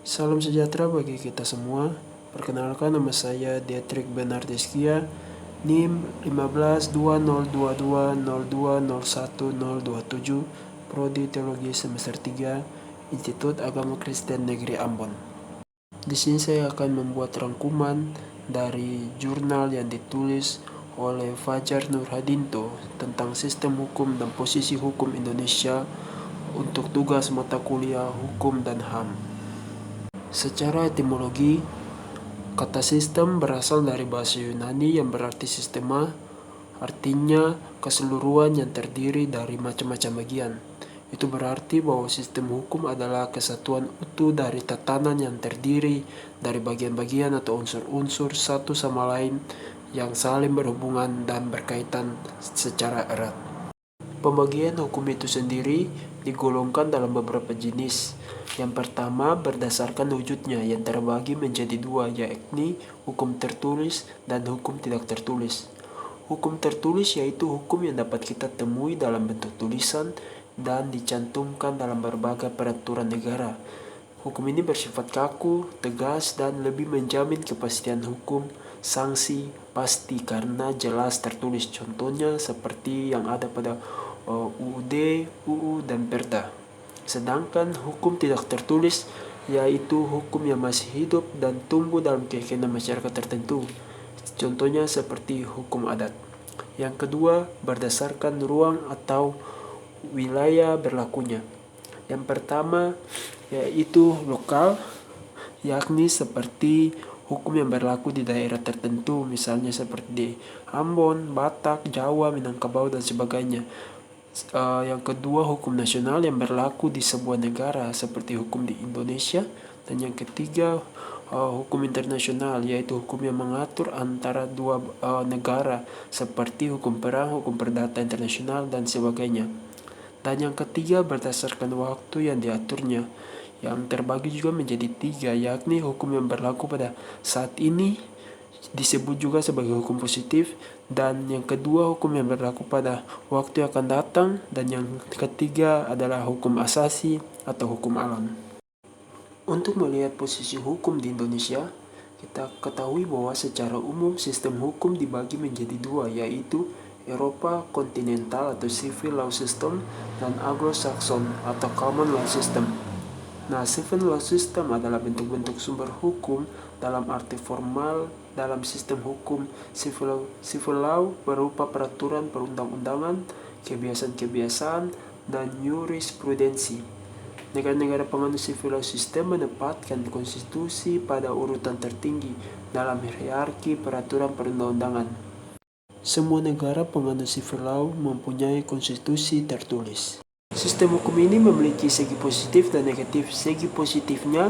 Salam sejahtera bagi kita semua. Perkenalkan, nama saya Dietrich Bernardeskia, NIM 15202202010027, Prodi Teologi semester 3, Institut Agama Kristen Negeri Ambon. Di sini saya akan membuat rangkuman dari jurnal yang ditulis oleh Fajar Nurhadinto tentang sistem hukum dan posisi hukum Indonesia untuk tugas mata kuliah Hukum dan HAM. Secara etimologi, kata sistem berasal dari bahasa Yunani yang berarti sistema, artinya keseluruhan yang terdiri dari macam-macam bagian. Itu berarti bahwa sistem hukum adalah kesatuan utuh dari tatanan yang terdiri dari bagian-bagian atau unsur-unsur satu sama lain yang saling berhubungan dan berkaitan secara erat. Pembagian hukum itu sendiri digolongkan dalam beberapa jenis. Yang pertama, berdasarkan wujudnya yang terbagi menjadi dua, yakni hukum tertulis dan hukum tidak tertulis. Hukum tertulis yaitu hukum yang dapat kita temui dalam bentuk tulisan dan dicantumkan dalam berbagai peraturan negara. Hukum ini bersifat kaku, tegas, dan lebih menjamin kepastian hukum, sanksi pasti karena jelas tertulis. Contohnya seperti yang ada pada UUD, UU, dan Perda. Sedangkan hukum tidak tertulis yaitu hukum yang masih hidup dan tumbuh dalam keyakinan masyarakat tertentu. Contohnya seperti hukum adat. Yang kedua, berdasarkan ruang atau wilayah berlakunya. Yang pertama yaitu lokal, yakni seperti hukum yang berlaku di daerah tertentu, misalnya seperti di Ambon, Batak, Jawa, Minangkabau, dan sebagainya. Yang kedua, hukum nasional yang berlaku di sebuah negara seperti hukum di Indonesia. Dan yang ketiga, hukum internasional, yaitu hukum yang mengatur antara dua negara seperti hukum perang, hukum perdata internasional, dan sebagainya. Dan yang ketiga, berdasarkan waktu yang diaturnya, yang terbagi juga menjadi tiga, yakni hukum yang berlaku pada saat ini disebut juga sebagai hukum positif, dan yang kedua hukum yang berlaku pada waktu yang akan datang, dan yang ketiga adalah hukum asasi atau hukum alam. Untuk melihat posisi hukum di Indonesia, kita ketahui bahwa secara umum sistem hukum dibagi menjadi dua, yaitu Eropa kontinental atau Civil Law System dan Anglo-Saxon atau Common Law System. Nah, Civil Law System adalah bentuk-bentuk sumber hukum dalam arti formal. Dalam sistem hukum civil law berupa peraturan perundang-undangan, kebiasaan-kebiasaan, dan jurisprudensi. Negara-negara penganut civil law system menempatkan konstitusi pada urutan tertinggi dalam hierarki peraturan perundang-undangan. Semua negara penganut civil law mempunyai konstitusi tertulis. Sistem hukum ini memiliki segi positif dan negatif. Segi positifnya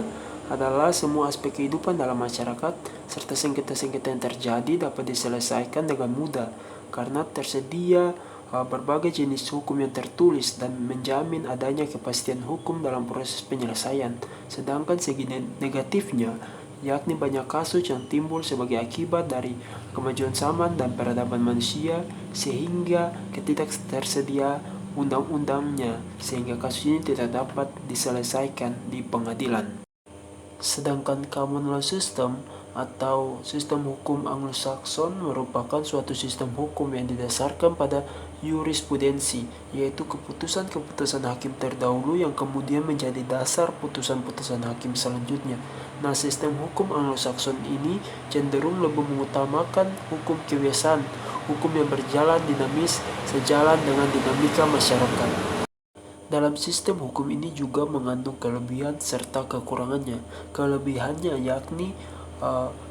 adalah semua aspek kehidupan dalam masyarakat serta sengketa-sengketa yang terjadi dapat diselesaikan dengan mudah karena tersedia berbagai jenis hukum yang tertulis dan menjamin adanya kepastian hukum dalam proses penyelesaian. Sedangkan segi negatifnya yakni banyak kasus yang timbul sebagai akibat dari kemajuan zaman dan peradaban manusia sehingga ketidaktersedia undang-undangnya sehingga kasus ini tidak dapat diselesaikan di pengadilan. Sedangkan Common Law System atau sistem hukum Anglo-Saxon merupakan suatu sistem hukum yang didasarkan pada jurisprudensi, yaitu keputusan-keputusan hakim terdahulu yang kemudian menjadi dasar putusan-putusan hakim selanjutnya. Nah, sistem hukum Anglo-Saxon ini cenderung lebih mengutamakan hukum kebiasaan, hukum yang berjalan dinamis sejalan dengan dinamika masyarakat. Dalam sistem hukum ini juga mengandung kelebihan serta kekurangannya. Kelebihannya yakni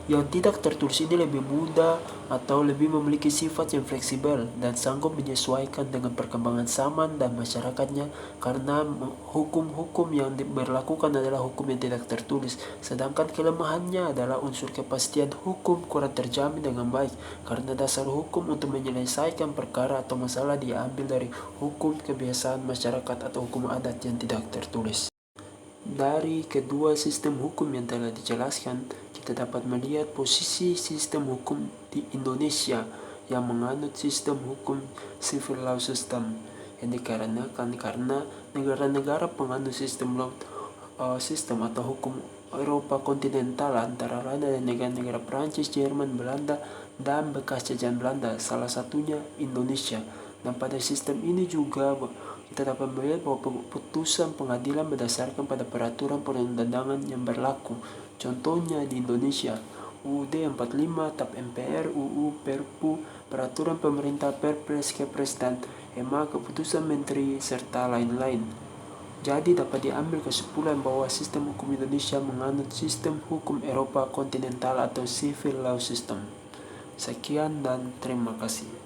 yang tidak tertulis ini lebih mudah atau lebih memiliki sifat yang fleksibel dan sanggup menyesuaikan dengan perkembangan zaman dan masyarakatnya karena hukum-hukum yang diberlakukan adalah hukum yang tidak tertulis. Sedangkan kelemahannya adalah unsur kepastian hukum kurang terjamin dengan baik karena dasar hukum untuk menyelesaikan perkara atau masalah diambil dari hukum kebiasaan masyarakat atau hukum adat yang tidak tertulis. Dari kedua sistem hukum yang telah dijelaskan, kita dapat melihat posisi sistem hukum di Indonesia yang menganut sistem hukum civil law system yang dikarenakan karena negara-negara penganut sistem law system atau hukum Eropa kontinental antara lain ada negara-negara Prancis, Jerman, Belanda, dan bekas jajahan Belanda, salah satunya Indonesia. Dan pada sistem ini juga kita dapat melihat bahwa putusan pengadilan berdasarkan pada peraturan perundang-undangan yang berlaku. Contohnya di Indonesia, UUD 45, TAP MPR, UU, Perpu, peraturan pemerintah, Perpres, Kepres, dan MA, keputusan menteri, serta lain-lain. Jadi dapat diambil kesimpulan bahwa sistem hukum Indonesia menganut sistem hukum Eropa kontinental atau civil law system. Sekian dan terima kasih.